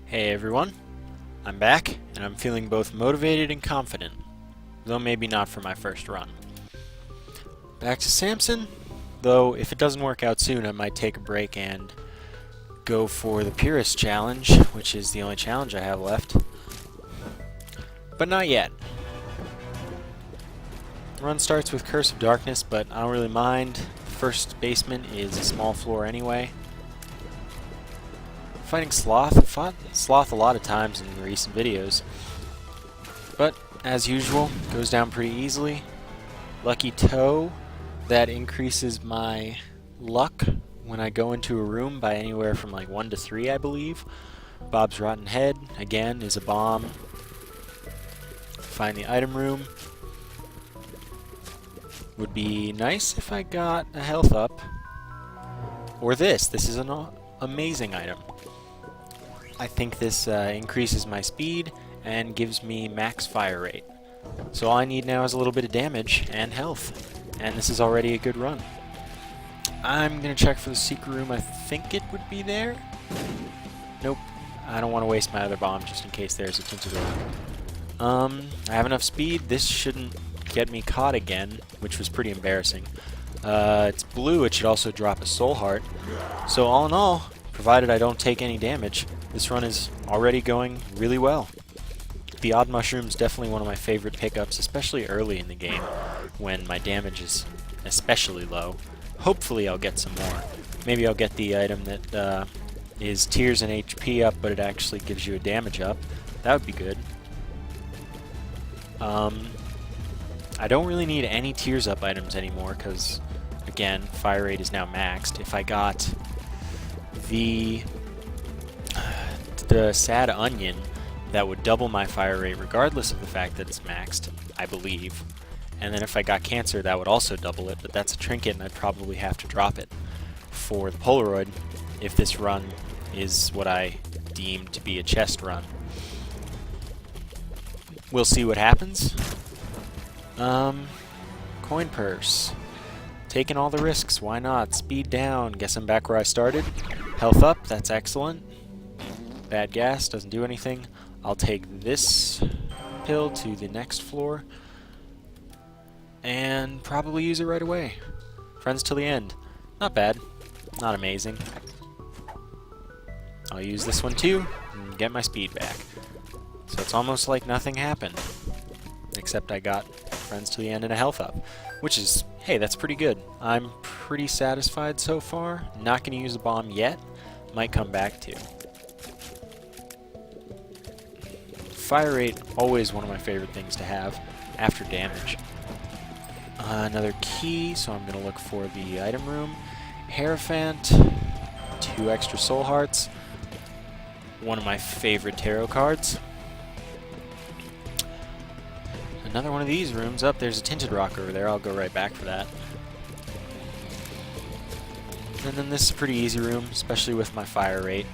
Hey everyone, I'm back, and I'm feeling both motivated and confident, though maybe not for my first run. Back to Samson, though if it doesn't work out soon I might take a break and go for the Purist Challenge, which is the only challenge I have left. But not yet. The run starts with Curse of Darkness, but I don't really mind. The first basement is a small floor anyway. Fighting Sloth. I've fought Sloth a lot of times in recent videos, but as usual, goes down pretty easily. Lucky Toe, that increases my luck when I go into a room by anywhere from like 1 to 3, I believe. Bob's Rotten Head, again, is a bomb. Find the item room. Would be nice if I got a health up. Or this. This is an amazing item. I think this increases my speed and gives me max fire rate. So all I need now is a little bit of damage and health. And this is already a good run. I'm going to check for the secret room. I think it would be there. Nope. I don't want to waste my other bomb just in case there's a tinted rock. I have enough speed. This shouldn't get me caught again, which was pretty embarrassing. It's blue. It should also drop a soul heart. So all in all, provided I don't take any damage, this run is already going really well. The odd mushroom's definitely one of my favorite pickups, especially early in the game, when my damage is especially low. Hopefully I'll get some more. Maybe I'll get the item that is tears and HP up, but it actually gives you a damage up. That would be good. I don't really need any tears up items anymore, because, again, fire rate is now maxed. If I got the sad onion, that would double my fire rate regardless of the fact that it's maxed, I believe. And then if I got cancer, that would also double it, but that's a trinket and I'd probably have to drop it for the Polaroid if this run is what I deem to be a chest run. We'll see what happens. Coin purse. Taking all the risks, why not? Speed down, guess I'm back where I started. Health up, that's excellent. Bad gas, doesn't do anything. I'll take this pill to the next floor and probably use it right away. Friends till the end. Not bad. Not amazing. I'll use this one too and get my speed back. So it's almost like nothing happened. Except I got friends to the end and a health up. Which is, hey, that's pretty good. I'm pretty satisfied so far. Not going to use a bomb yet. Might come back to. Fire rate, always one of my favorite things to have after damage. Another key, so I'm going to look for the item room. Hierophant, 2 extra soul hearts. One of my favorite tarot cards. Another one of these rooms. Up, there's a tinted rock over there. I'll go right back for that. And then this is a pretty easy room, especially with my fire rate.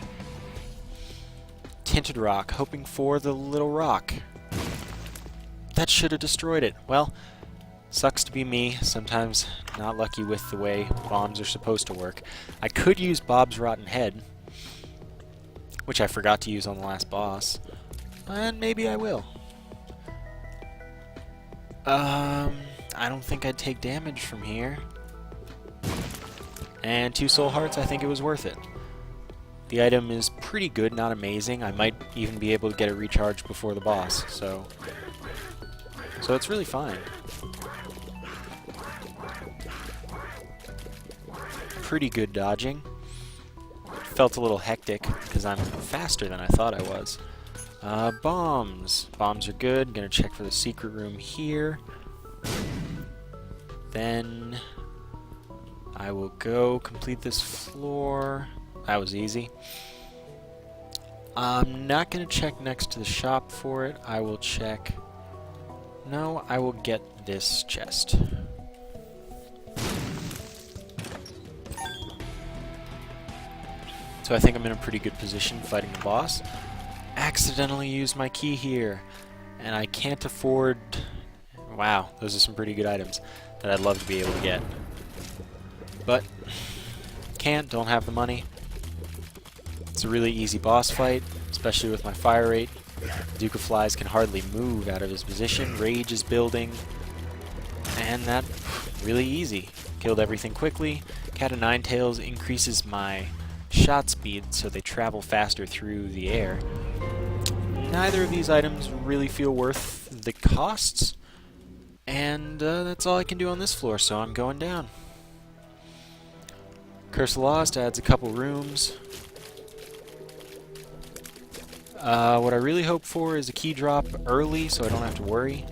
Tinted rock, hoping for the little rock. That should have destroyed it. Well, sucks to be me. Sometimes not lucky with the way bombs are supposed to work. I could use Bob's Rotten Head, which I forgot to use on the last boss. And maybe I will. I don't think I'd take damage from here. And 2 soul hearts, I think it was worth it. The item is pretty good, not amazing. I might even be able to get it recharged before the boss, so it's really fine. Pretty good dodging. Felt a little hectic, because I'm faster than I thought I was. Bombs. Bombs are good. Gonna check for the secret room here. Then I will go complete this floor. That was easy. I'm not going to check next to the shop for it. I will check... No, I will get this chest. So I think I'm in a pretty good position fighting the boss. Accidentally used my key here. And I can't afford... Wow, those are some pretty good items that I'd love to be able to get. But, don't have the money. It's a really easy boss fight, especially with my fire rate. Duke of Flies can hardly move out of his position. Rage is building. And that, really easy. Killed everything quickly. Cat of Nine Tails increases my shot speed so they travel faster through the air. Neither of these items really feel worth the costs. And that's all I can do on this floor, so I'm going down. Curse of Lost adds a couple rooms. What I really hope for is a key drop early so I don't have to worry.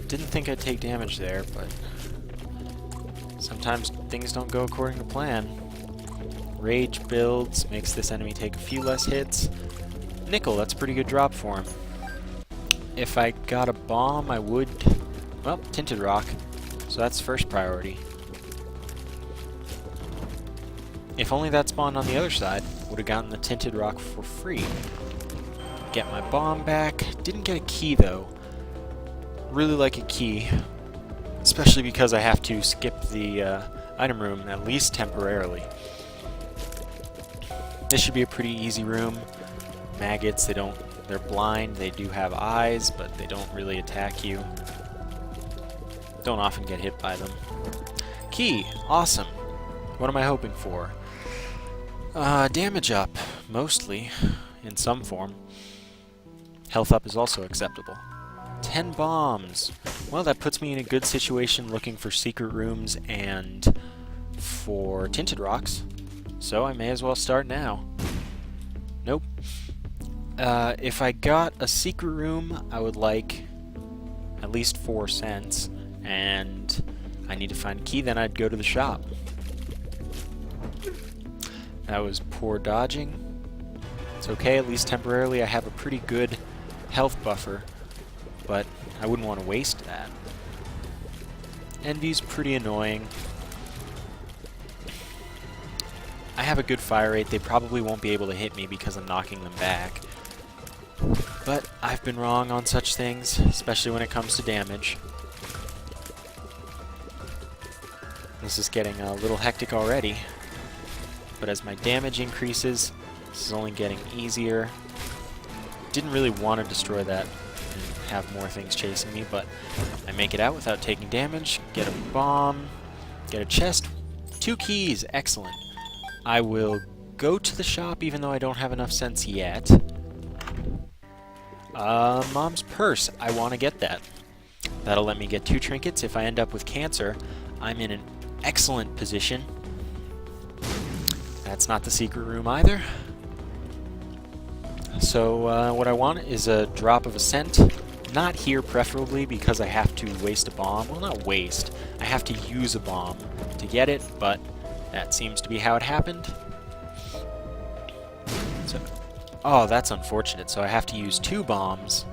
Didn't think I'd take damage there, but sometimes things don't go according to plan. Rage builds, makes this enemy take a few less hits. Nickel, that's a pretty good drop for him. If I got a bomb, I would... Well, Tinted Rock, so that's first priority. If only that spawned on the other side, would have gotten the Tinted Rock for free. Get my bomb back. Didn't get a key, though. Really like a key, especially because I have to skip the item room, at least temporarily. This should be a pretty easy room. Maggots, they're blind, they do have eyes, but they don't really attack you. Don't often get hit by them. Key, awesome. What am I hoping for? Damage up, mostly, in some form. Health up is also acceptable. 10 bombs. Well, that puts me in a good situation looking for secret rooms and for tinted rocks. So I may as well start now. Nope. If I got a secret room, I would like at least 4 cents, and I need to find a key, then I'd go to the shop. That was poor dodging. It's okay, at least temporarily I have a pretty good health buffer, but I wouldn't want to waste that. Envy's pretty annoying. I have a good fire rate. They probably won't be able to hit me because I'm knocking them back. But I've been wrong on such things, especially when it comes to damage. This is getting a little hectic already. But as my damage increases, this is only getting easier. Didn't really want to destroy that and have more things chasing me, but I make it out without taking damage, get a bomb, get a chest, 2 keys, excellent. I will go to the shop even though I don't have enough cents yet. Mom's purse, I want to get that. That'll let me get 2 trinkets. If I end up with cancer, I'm in an excellent position. That's not the secret room either. So what I want is a drop of a cent. Not here preferably because I have to waste a bomb. Well, not waste. I have to use a bomb to get it, but that seems to be how it happened. So, oh, that's unfortunate. So I have to use 2 bombs.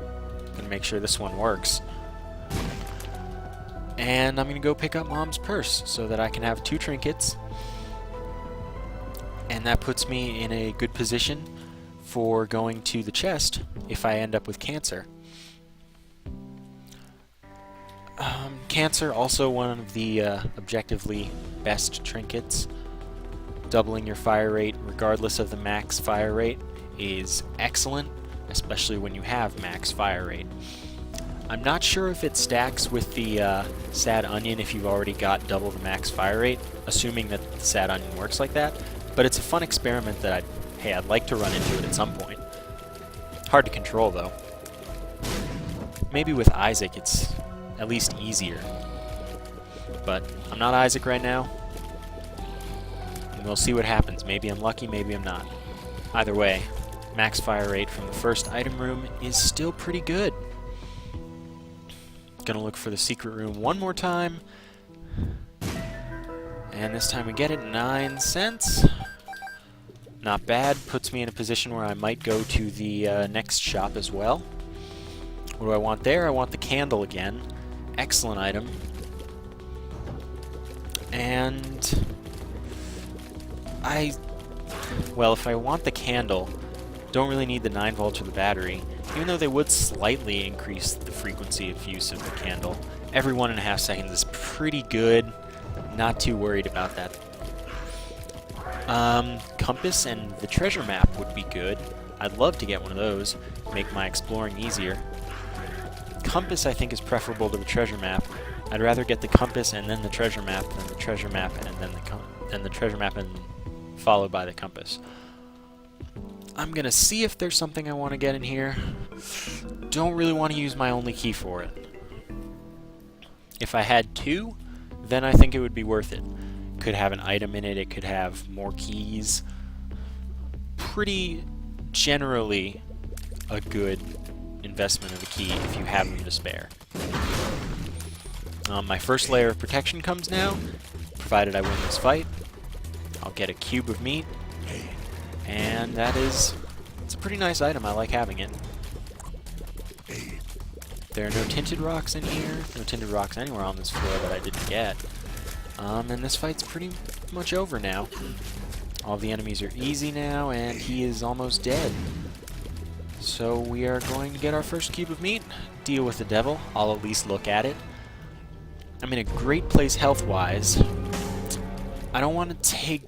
I'm gonna make sure this one works. And I'm gonna go pick up Mom's purse so that I can have 2 trinkets. And that puts me in a good position for going to the chest if I end up with cancer. Cancer, also one of the objectively best trinkets. Doubling your fire rate regardless of the max fire rate is excellent, especially when you have max fire rate. I'm not sure if it stacks with the Sad Onion if you've already got double the max fire rate, assuming that the Sad Onion works like that. But it's a fun experiment that I'd like to run into it at some point. Hard to control, though. Maybe with Isaac it's at least easier. But I'm not Isaac right now. And we'll see what happens. Maybe I'm lucky, maybe I'm not. Either way, max fire rate from the first item room is still pretty good. Gonna look for the secret room one more time. And this time we get it, 9 cents. Not bad, puts me in a position where I might go to the next shop as well. What do I want there? I want the candle again. Excellent item. And well, if I want the candle, don't really need the 9 volts or the battery, even though they would slightly increase the frequency of use of the candle. every 1.5 seconds is pretty good. Not too worried about that. Compass and the treasure map would be good. I'd love to get one of those, make my exploring easier. Compass, I think, is preferable to the treasure map. I'd rather get the compass and then the treasure map than the treasure map and then the treasure map and followed by the compass. I'm gonna see if there's something I want to get in here. Don't really want to use my only key for it. If I had 2, then I think it would be worth it. Could have an item in it, it could have more keys. Pretty generally a good investment of a key if you have them to spare. My first layer of protection comes now, provided I win this fight. I'll get a cube of meat, and it's a pretty nice item. I like having it. There are no tinted rocks in here, no tinted rocks anywhere on this floor that I didn't get. And this fight's pretty much over now. All the enemies are easy now, and he is almost dead. So we are going to get our first cube of meat, deal with the devil. I'll at least look at it. I'm in a great place health-wise. I don't want to take...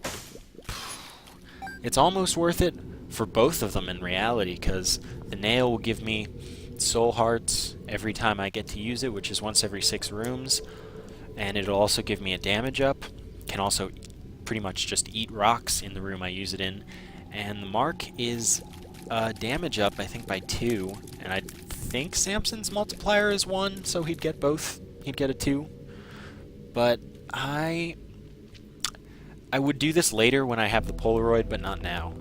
It's almost worth it for both of them in reality, because the nail will give me soul hearts every time I get to use it, which is once every 6 rooms. And it'll also give me a damage up. Can also pretty much just eat rocks in the room I use it in. And the mark is damage up, I think, by 2. And I think Samson's multiplier is 1, so he'd get both. He'd get a 2. But I would do this later when I have the Polaroid, but not now.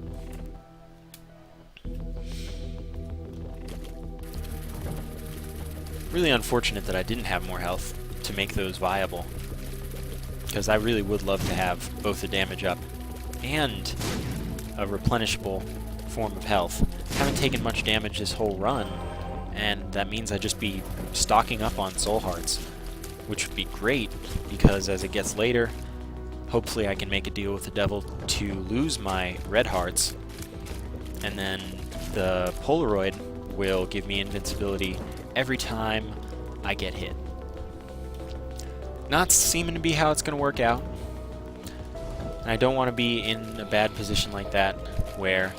Really unfortunate that I didn't have more health to make those viable, because I really would love to have both the damage up and a replenishable form of health. I haven't taken much damage this whole run, and that means I'd just be stocking up on soul hearts, which would be great, because as it gets later, hopefully I can make a deal with the devil to lose my red hearts, and then the Polaroid will give me invincibility every time I get hit. Not seeming to be how it's going to work out. And I don't want to be in a bad position like that, where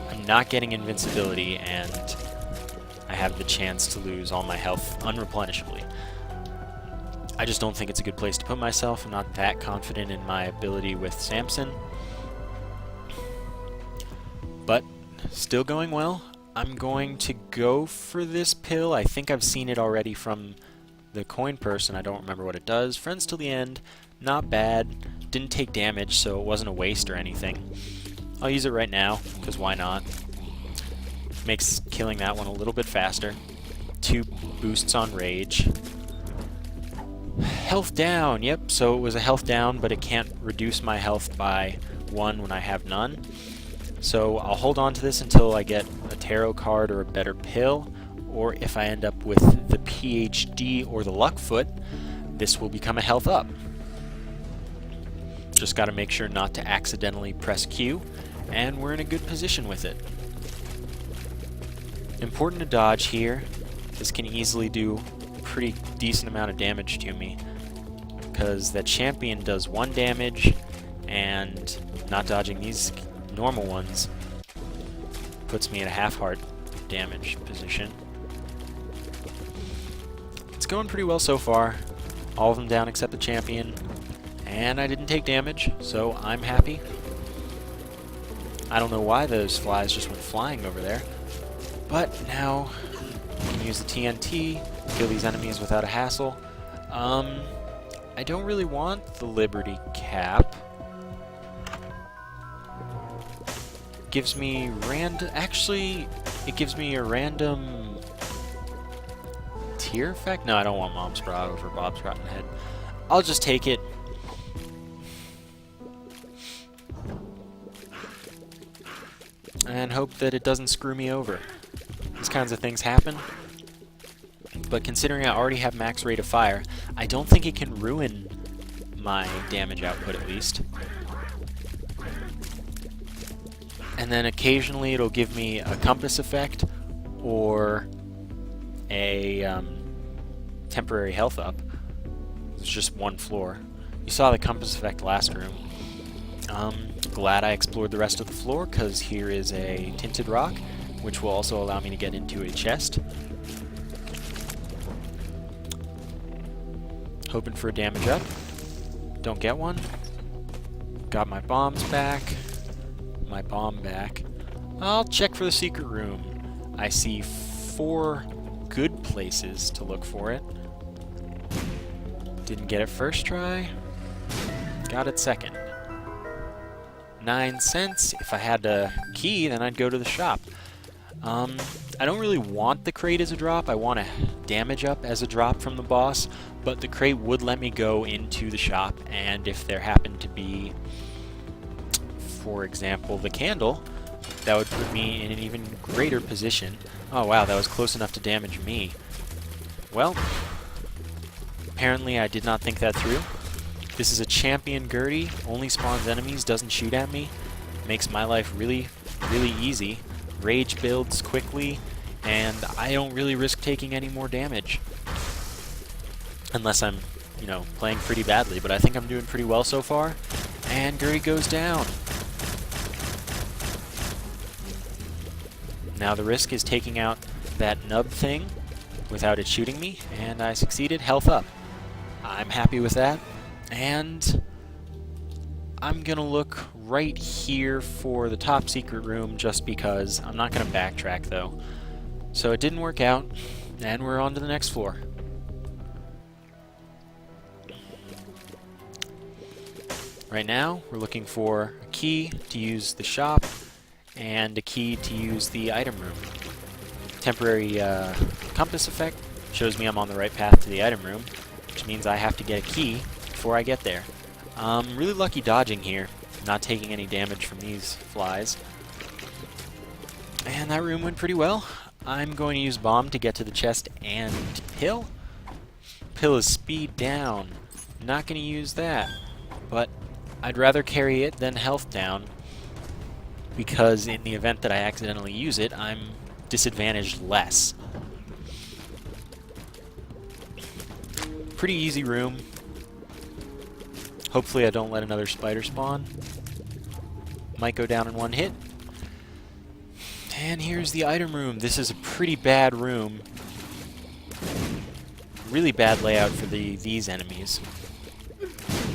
I'm not getting invincibility and I have the chance to lose all my health unreplenishable. I just don't think it's a good place to put myself. I'm not that confident in my ability with Samson. But still going well. I'm going to go for this pill. I think I've seen it already from the coin purse, and I don't remember what it does. Friends till the end. Not bad. Didn't take damage, so it wasn't a waste or anything. I'll use it right now, because why not? Makes killing that one a little bit faster. 2 boosts on rage. Health down, yep, so it was a health down, but it can't reduce my health by 1 when I have none. So I'll hold on to this until I get a tarot card or a better pill, or if I end up with the PhD or the luck foot, this will become a health up. Just got to make sure not to accidentally press Q, and we're in a good position with it. Important to dodge here. This can easily do a pretty decent amount of damage to me, because that champion does 1 damage, and not dodging these normal ones puts me in a half-heart damage position. It's going pretty well so far. All of them down except the champion. And I didn't take damage, so I'm happy. I don't know why those flies just went flying over there. But now I can use the TNT, kill these enemies without a hassle. I don't really want the Liberty Cap. Gives me actually, it gives me a random tier effect? No, I don't want Mom's Bra over Bob's Rotten Head. I'll just take it. And hope that it doesn't screw me over. These kinds of things happen. But considering I already have max rate of fire, I don't think it can ruin my damage output at least. And then occasionally it'll give me a compass effect or a temporary health up. It's just one floor. You saw the compass effect last room. Glad I explored the rest of the floor, because here is a tinted rock, which will also allow me to get into a chest. Hoping for a damage up. Don't get one. Got my bombs back. My bomb back. I'll check for the secret room. I see 4 good places to look for it. Didn't get it first try. Got it second. 9 cents. If I had a key, then I'd go to the shop. I don't really want the crate as a drop. I want a damage up as a drop from the boss, but the crate would let me go into the shop, and if there happened to be, for example, the candle, that would put me in an even greater position. Oh wow, that was close enough to damage me. Well, apparently I did not think that through. This is a champion Gertie, only spawns enemies, doesn't shoot at me. Makes my life really, really easy. Rage builds quickly, and I don't really risk taking any more damage. Unless I'm, you know, playing pretty badly, but I think I'm doing pretty well so far. And Gertie goes down. Now the risk is taking out that nub thing without it shooting me, and I succeeded. Health up. I'm happy with that. And I'm gonna look right here for the top secret room just because. I'm not gonna backtrack though. So it didn't work out, and we're on to the next floor. Right now, we're looking for a key to use the shop and a key to use the item room. Temporary compass effect shows me I'm on the right path to the item room, which means I have to get a key before I get there. Really lucky dodging here, not taking any damage from these flies. And that room went pretty well. I'm going to use bomb to get to the chest and pill. Pill is speed down. Not going to use that, but I'd rather carry it than health down, because in the event that I accidentally use it, I'm disadvantaged less. Pretty easy room. Hopefully I don't let another spider spawn. Might go down in one hit. And here's the item room. This is a pretty bad room. Really bad layout for these enemies.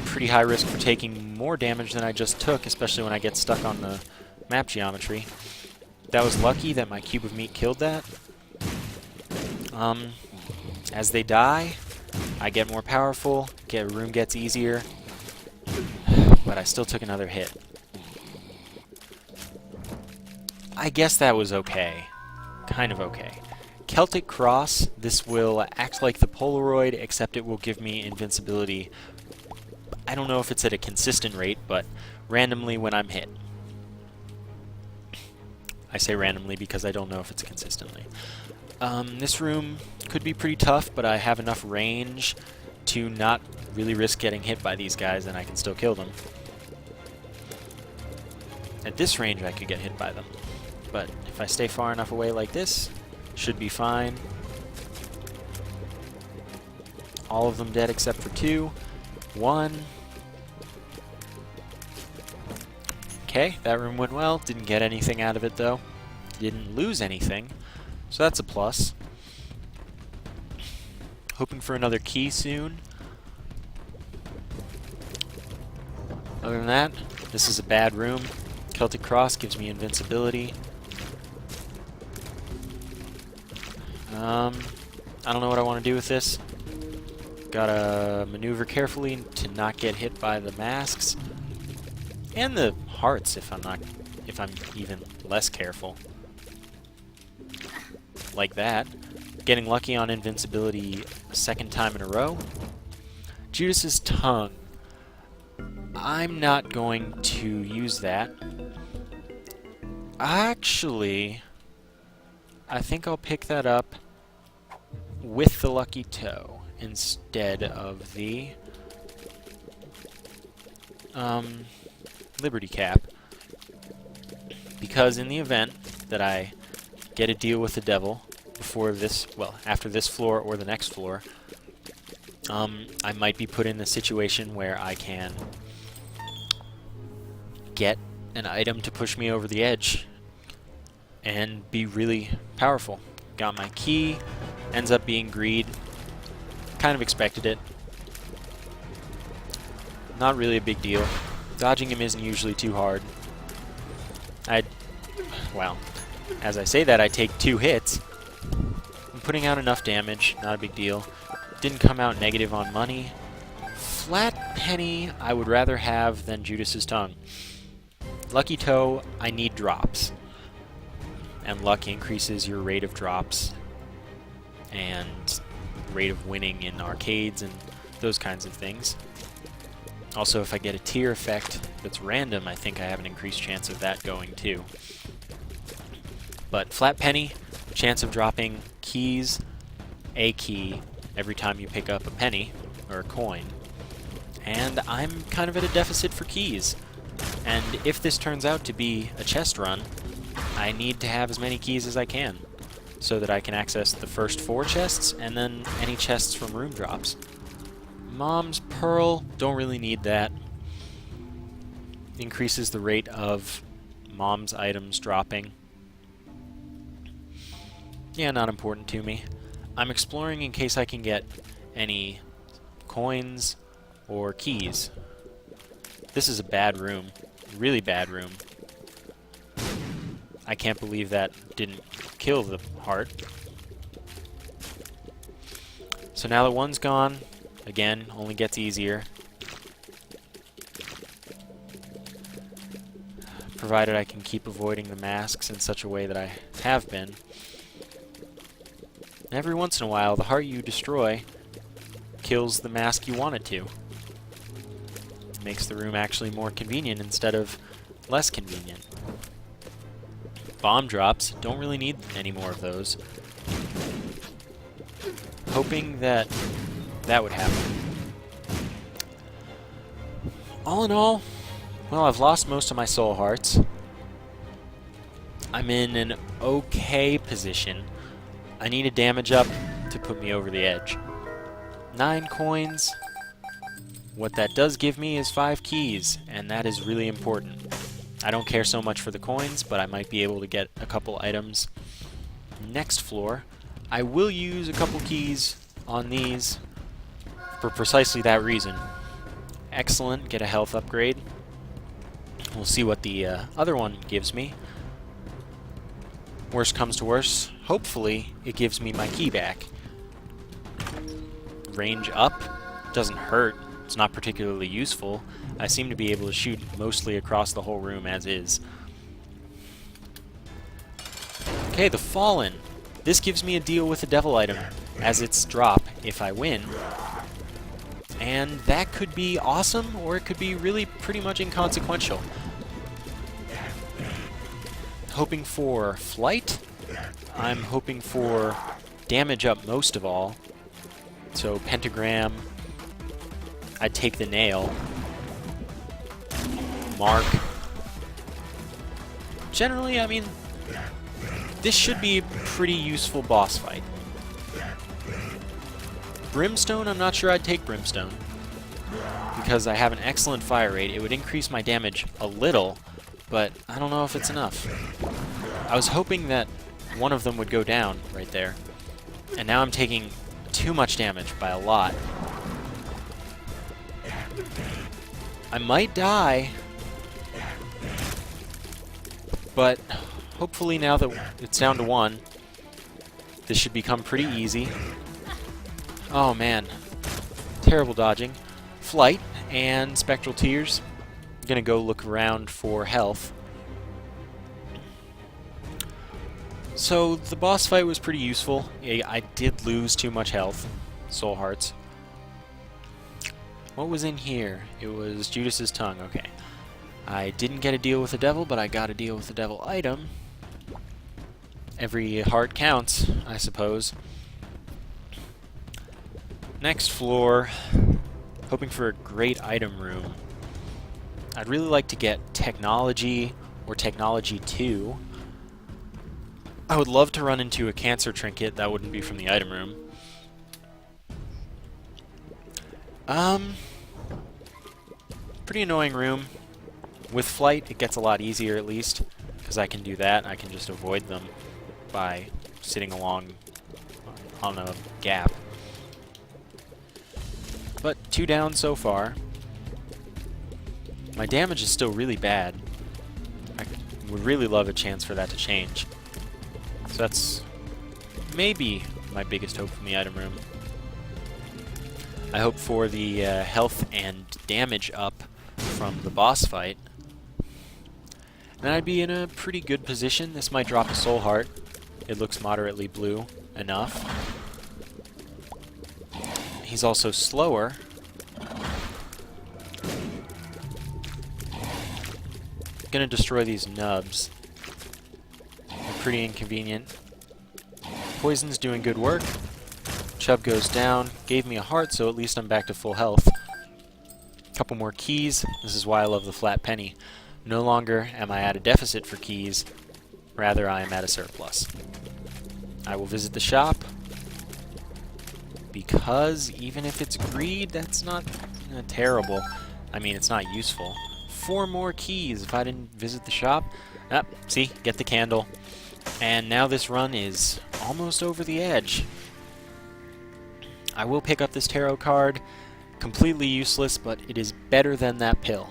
Pretty high risk for taking more damage than I just took, especially when I get stuck on the map geometry. That was lucky that my cube of meat killed that. As they die, I get more powerful, room gets easier, but I still took another hit. I guess that was okay. Kind of okay. Celtic Cross, this will act like the Polaroid, except it will give me invincibility. I don't know if it's at a consistent rate, but randomly when I'm hit. I say randomly because I don't know if it's consistently. This room could be pretty tough, but I have enough range to not really risk getting hit by these guys, and I can still kill them. At this range I could get hit by them, but if I stay far enough away like this, should be fine. All of them dead except for 2. 1. Okay, that room went well. Didn't get anything out of it though. Didn't lose anything, so that's a plus. Hoping for another key soon. Other than that, this is a bad room. Celtic Cross gives me invincibility. I don't know what I want to do with this. Gotta maneuver carefully to not get hit by the masks. And the hearts if I'm even less careful. Like that. Getting lucky on invincibility a second time in a row. Judas's tongue. I'm not going to use that. Actually, I think I'll pick that up with the lucky toe instead of the Liberty Cap, because in the event that I get a deal with the devil before this, well, after this floor or the next floor, I might be put in a situation where I can get an item to push me over the edge and be really powerful. Got my key, ends up being greed. Kind of expected it. Not really a big deal. Dodging him isn't usually too hard. Well, as I say that, I take 2 hits. I'm putting out enough damage, not a big deal. Didn't come out negative on money. Flat penny I would rather have than Judas's tongue. Lucky toe, I need drops. And luck increases your rate of drops and rate of winning in arcades and those kinds of things. Also, if I get a tier effect that's random, I think I have an increased chance of that going too. But flat penny, chance of dropping keys, a key, every time you pick up a penny or a coin. And I'm kind of at a deficit for keys. And if this turns out to be a chest run, I need to have as many keys as I can so that I can access the first 4 chests and then any chests from room drops. Mom's Pearl, don't really need that. Increases the rate of Mom's items dropping. Yeah, not important to me. I'm exploring in case I can get any coins or keys. This is a bad room. Really bad room. I can't believe that didn't kill the heart. So now that one's gone, again, only gets easier. Provided I can keep avoiding the masks in such a way that I have been. And every once in a while, the heart you destroy kills the mask you want it to. Makes the room actually more convenient instead of less convenient. Bomb drops, don't really need any more of those. Hoping that that would happen. All in all, well, I've lost most of my soul hearts. I'm in an okay position. I need a damage up to put me over the edge. 9 coins. What that does give me is 5 keys, and that is really important. I don't care so much for the coins, but I might be able to get a couple items. Next floor, I will use a couple keys on these for precisely that reason. Excellent, get a health upgrade. We'll see what the other one gives me. Worst comes to worst, hopefully it gives me my key back. Range up, doesn't hurt, it's not particularly useful. I seem to be able to shoot mostly across the whole room as is. Okay, the Fallen. This gives me a deal with the devil item as its drop if I win. And that could be awesome, or it could be really pretty much inconsequential. Hoping for flight. I'm hoping for damage up most of all. So pentagram. I'd take the nail. Mark. Generally, I mean, this should be a pretty useful boss fight. Brimstone, I'm not sure I'd take Brimstone. Because I have an excellent fire rate. It would increase my damage a little, but I don't know if it's enough. I was hoping that one of them would go down right there. And now I'm taking too much damage by a lot. I might die, but hopefully now that it's down to 1, this should become pretty easy. Oh man, terrible dodging. Flight and Spectral Tears. I'm gonna go look around for health. So the boss fight was pretty useful. I did lose too much health, soul hearts. What was in here? It was Judas's tongue, okay. I didn't get a deal with the devil, but I got a deal with the devil item. Every heart counts, I suppose. Next floor, hoping for a great item room. I'd really like to get Technology or Technology 2. I would love to run into a cancer trinket. That wouldn't be from the item room. Um, Pretty annoying room. With flight, it gets a lot easier at least, because I can do that. I can just avoid them by sitting along on a gap. But 2 down so far. My damage is still really bad. I would really love a chance for that to change. So that's maybe my biggest hope from the item room. I hope for the health and damage up from the boss fight. Then I'd be in a pretty good position. This might drop a soul heart. It looks moderately blue enough. He's also slower. Gonna destroy these nubs. They're pretty inconvenient. Poison's doing good work. Chub goes down. Gave me a heart, so at least I'm back to full health. Couple more keys. This is why I love the flat penny. No longer am I at a deficit for keys. Rather, I am at a surplus. I will visit the shop, because even if it's greed, that's not terrible. I mean, it's not useful. 4 more keys if I didn't visit the shop. Ah, see? Get the candle. And now this run is almost over the edge. I will pick up this tarot card. Completely useless, but it is better than that pill.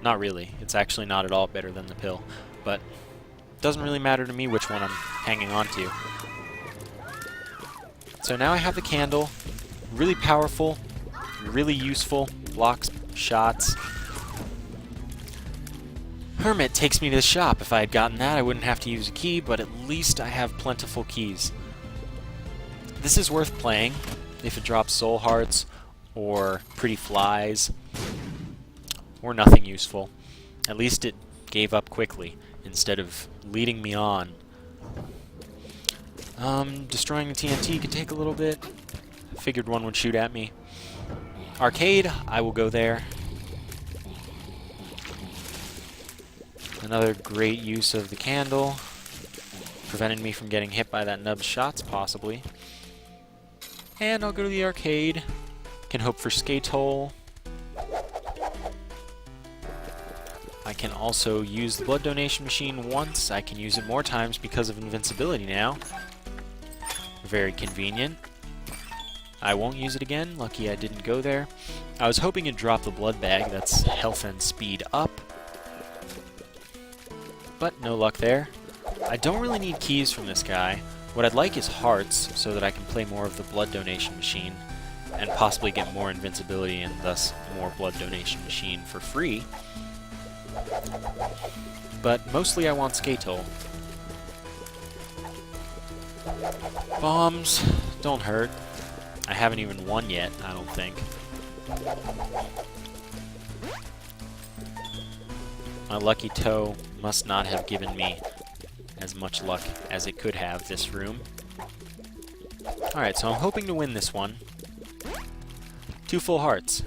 Not really. It's actually not at all better than the pill. But it doesn't really matter to me which one I'm hanging on to. So now I have the candle. Really powerful. Really useful. Blocks shots. Hermit takes me to the shop. If I had gotten that, I wouldn't have to use a key, but at least I have plentiful keys. This is worth playing if it drops soul hearts or pretty flies or nothing useful. At least it gave up quickly instead of leading me on. Destroying the TNT could take a little bit. Figured one would shoot at me. Arcade, I will go there. Another great use of the candle. Prevented me from getting hit by that nub's shots, possibly. And I'll go to the arcade. Can hope for skate hole. I can also use the blood donation machine once. I can use it more times because of invincibility now. Very convenient. I won't use it again. Lucky I didn't go there. I was hoping it'd drop the blood bag. That's health and speed up. But no luck there. I don't really need keys from this guy. What I'd like is hearts, so that I can play more of the blood donation machine, and possibly get more invincibility and thus more blood donation machine for free. But mostly I want skate hole. Bombs don't hurt. I haven't even won yet, I don't think. My lucky toe must not have given me as much luck as it could have this room. Alright, so I'm hoping to win this one. 2 full hearts.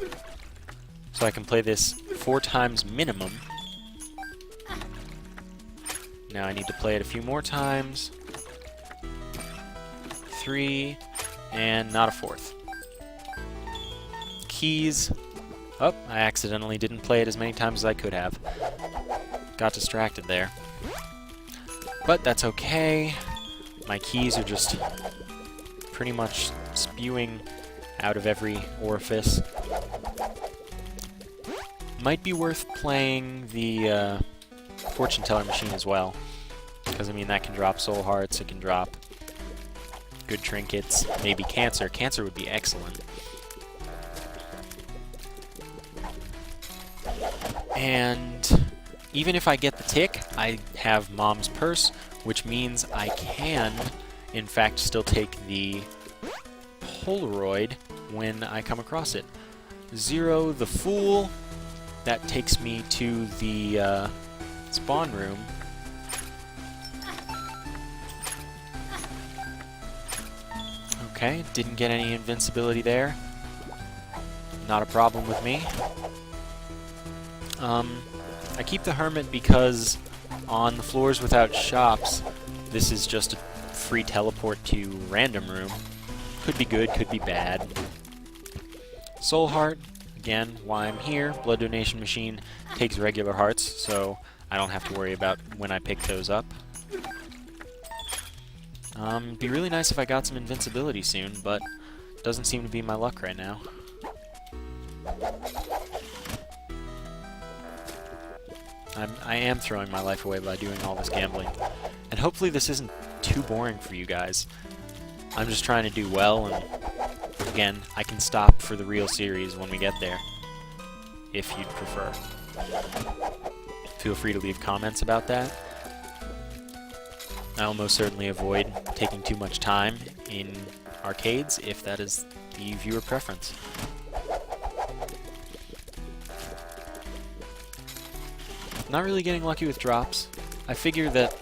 So I can play this 4 times minimum. Now I need to play it a few more times. 3, and not a 4th. Keys. Oh, I accidentally didn't play it as many times as I could have. Got distracted there. But that's okay. My keys are just pretty much spewing out of every orifice. Might be worth playing the fortune teller machine as well. Because, I mean, that can drop soul hearts, it can drop good trinkets, maybe cancer. Cancer would be excellent. And even if I get the tick, I have Mom's purse, which means I can, in fact, still take the Polaroid when I come across it. 0 the Fool. That takes me to the spawn room. Okay, didn't get any invincibility there. Not a problem with me. I keep the Hermit because on the floors without shops, this is just a free teleport to random room. Could be good, could be bad. Soul Heart, again, why I'm here. Blood Donation Machine takes regular hearts, so I don't have to worry about when I pick those up. It'd be really nice if I got some invincibility soon, but doesn't seem to be my luck right now. I am throwing my life away by doing all this gambling. And hopefully this isn't too boring for you guys. I'm just trying to do well, and again, I can stop for the real series when we get there, if you'd prefer. Feel free to leave comments about that. I'll most certainly avoid taking too much time in arcades if that is the viewer preference. Not really getting lucky with drops. I figure that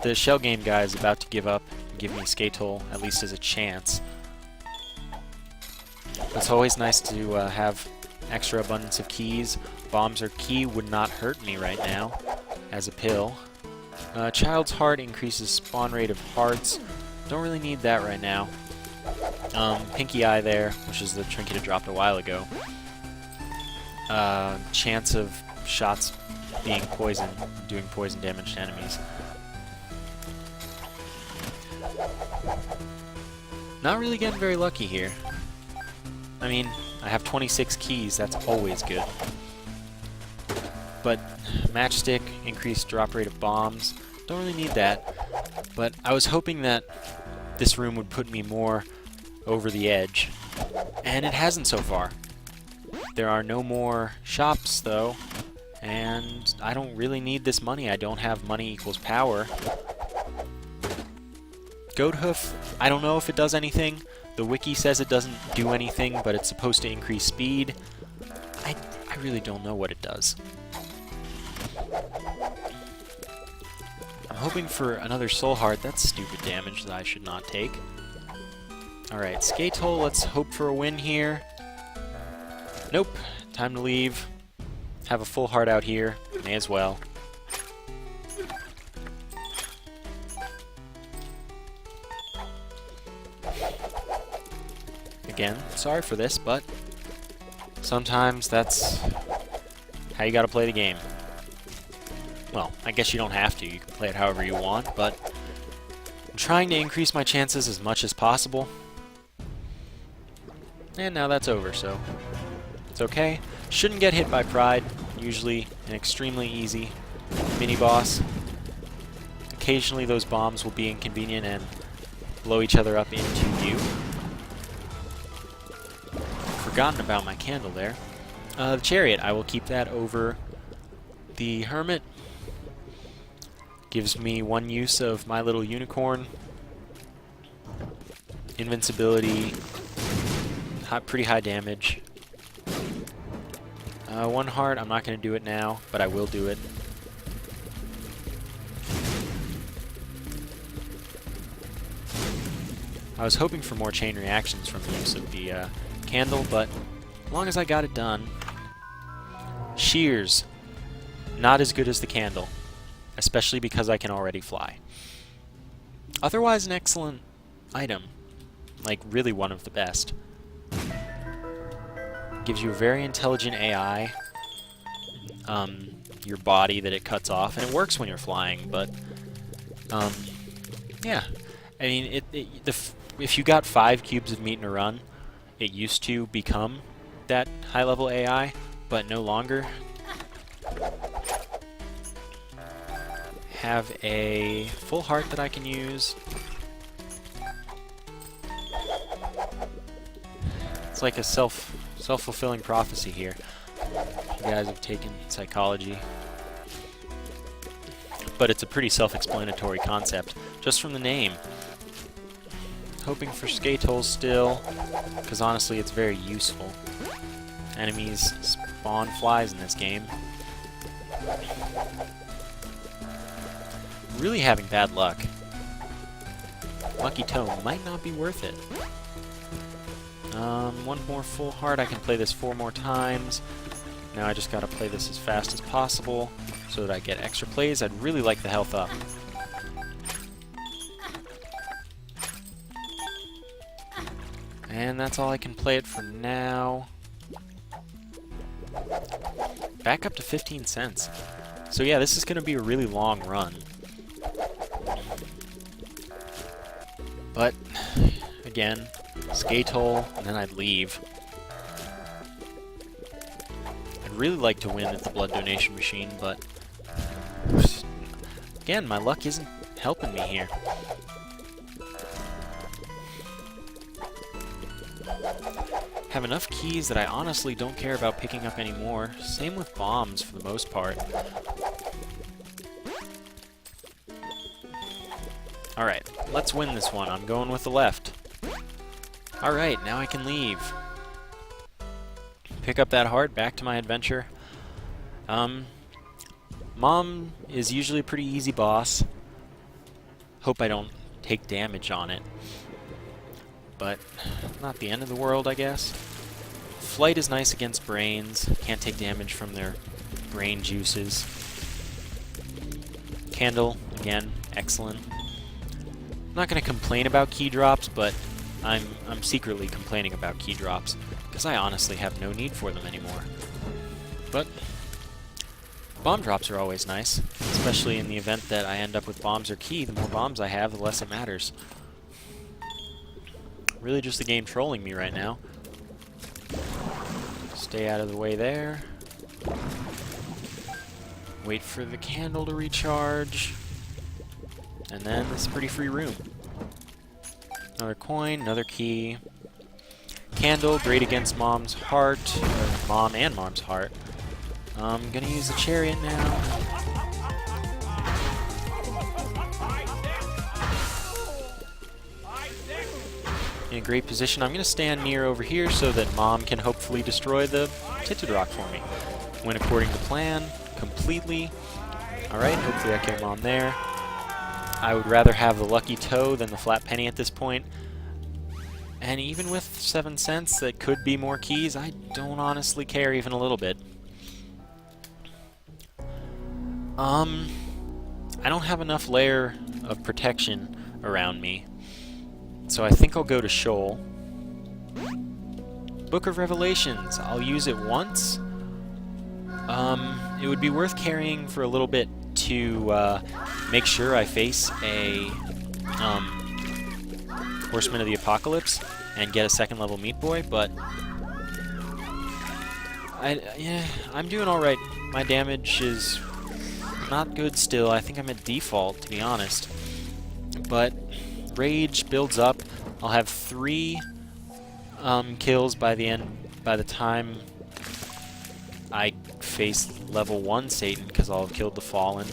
the shell game guy is about to give up and give me Skatole, at least as a chance. It's always nice to have extra abundance of keys. Bombs or key would not hurt me right now as a pill. Child's Heart increases spawn rate of hearts. Don't really need that right now. Pinky Eye there, which is the trinket I dropped a while ago. Chance of shots being poison, doing poison damage to enemies. Not really getting very lucky here. I mean, I have 26 keys, that's always good. But Matchstick, increased drop rate of bombs, don't really need that. But I was hoping that this room would put me more over the edge, and it hasn't so far. There are no more shops, though, and I don't really need this money. I don't have money equals power. Goat Hoof, I don't know if it does anything. The wiki says it doesn't do anything, but it's supposed to increase speed. I really don't know what it does. I'm hoping for another Soul Heart. That's stupid damage that I should not take. Alright, Skatole, let's hope for a win here. Nope, time to leave. Have a full heart out here, may as well. Again, sorry for this, but sometimes that's how you gotta play the game. Well, I guess you don't have to, you can play it however you want, but I'm trying to increase my chances as much as possible. And now that's over, so it's okay. Shouldn't get hit by Pride, usually an extremely easy mini-boss. Occasionally those bombs will be inconvenient and blow each other up into you. Forgotten about my candle there. The Chariot, I will keep that over the Hermit. Gives me one use of my little unicorn. Invincibility, pretty high damage. One heart, I'm not going to do it now, but I will do it. I was hoping for more chain reactions from the use of the candle, but as long as I got it done. Shears, not as good as the candle, especially because I can already fly. Otherwise an excellent item, like really one of the best. Gives you a very intelligent AI, your body that it cuts off, and it works when you're flying, but yeah. I mean, if you got 5 cubes of meat in a run, it used to become that high-level AI, but no longer. Have a full heart that I can use. It's like a self-fulfilling prophecy here. You guys have taken psychology. But it's a pretty self-explanatory concept, just from the name. Hoping for Skatole still, because honestly it's very useful. Enemies spawn flies in this game. Really having bad luck. Lucky Toe might not be worth it. One more full heart. I can play this 4 more times. Now I just gotta play this as fast as possible so that I get extra plays. I'd really like the health up. And that's all I can play it for now. back up to 15 cents. So yeah, this is going to be a really long run. But, again, skate hole, and then I'd leave. I'd really like to win at the blood donation machine, but again, my luck isn't helping me here. Have enough keys that I honestly don't care about picking up anymore. Same with bombs for the most part. Alright, let's win this one. I'm going with the left. Alright, now I can leave. Pick up that heart, back to my adventure. Mom is usually a pretty easy boss. Hope I don't take damage on it. But not the end of the world, I guess. Flight is nice against brains. Can't take damage from their brain juices. Candle, again, excellent. I'm not going to complain about key drops, but I'm secretly complaining about key drops because I honestly have no need for them anymore. But bomb drops are always nice, especially in the event that I end up with bombs or key. The more bombs I have, the less it matters. Really just the game trolling me right now. Stay out of the way there. Wait for the candle to recharge. And then this is a pretty free room. Another coin, another key. Candle, great against Mom's heart. Mom and Mom's heart. I'm gonna use the chariot now. In a great position. I'm going to stand near over here so that Mom can hopefully destroy the tinted rock for me. Went according to plan, completely. Alright, hopefully I kill Mom there. I would rather have the lucky toe than the flat penny at this point. And even with 7 cents, that could be more keys. I don't honestly care even a little bit. I don't have enough layer of protection around me. So I think I'll go to Shoal. Book of Revelations. I'll use it once. It would be worth carrying for a little bit to make sure I face a Horseman of the Apocalypse and get a second level Meat Boy, but I'm doing alright. My damage is not good still. I think I'm at default, to be honest. But Rage builds up. I'll have 3 kills by the time I face level 1 Satan, because I'll have killed the Fallen.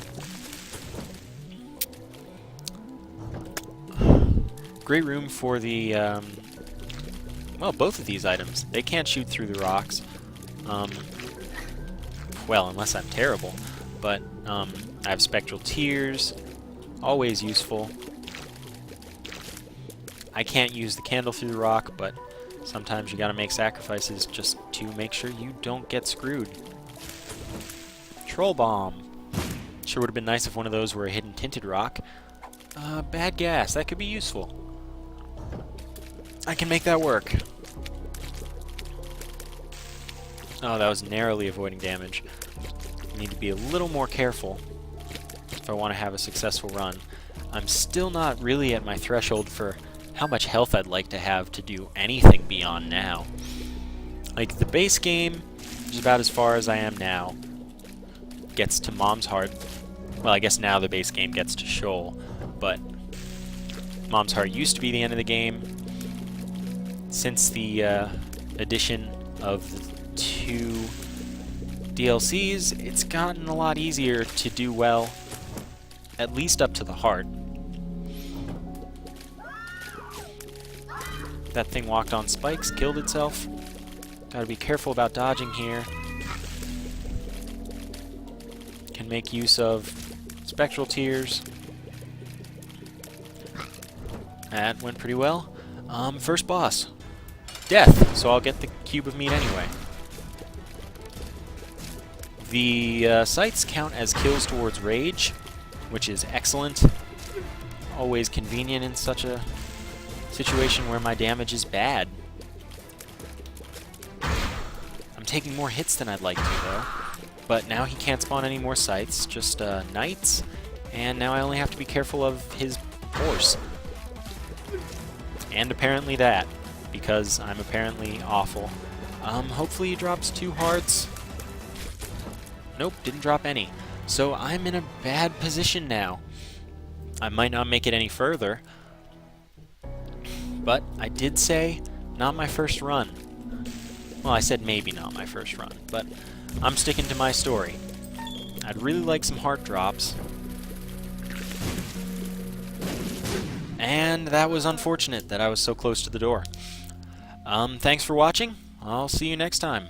Great room for the, well, both of these items. They can't shoot through the rocks. Well, unless I'm terrible. But I have Spectral Tears, always useful. I can't use the candle through the rock, but sometimes you gotta make sacrifices just to make sure you don't get screwed. Troll Bomb. Sure would have been nice if one of those were a hidden tinted rock. Bad gas, that could be useful. I can make that work. Oh, that was narrowly avoiding damage. Need to be a little more careful if I want to have a successful run. I'm still not really at my threshold for how much health I'd like to have to do anything beyond now. Like, the base game is about as far as I am now. Gets to Mom's heart. Well, I guess now the base game gets to Shoal, but Mom's heart used to be the end of the game. Since the addition of the 2 DLCs, it's gotten a lot easier to do well, at least up to the heart. That thing walked on spikes, killed itself. Gotta be careful about dodging here. Can make use of Spectral Tears. That went pretty well. First boss. Death, so I'll get the cube of meat anyway. The sights count as kills towards Rage, which is excellent. Always convenient in such a situation where my damage is bad. I'm taking more hits than I'd like to, though. But now he can't spawn any more sites, just knights, and now I only have to be careful of his horse. And apparently that, because I'm apparently awful. Hopefully he drops 2 hearts. Nope, didn't drop any. So I'm in a bad position now. I might not make it any further, but I did say not my first run. Well, I said maybe not my first run, but I'm sticking to my story. I'd really like some heart drops. And that was unfortunate that I was so close to the door. Thanks for watching. I'll see you next time.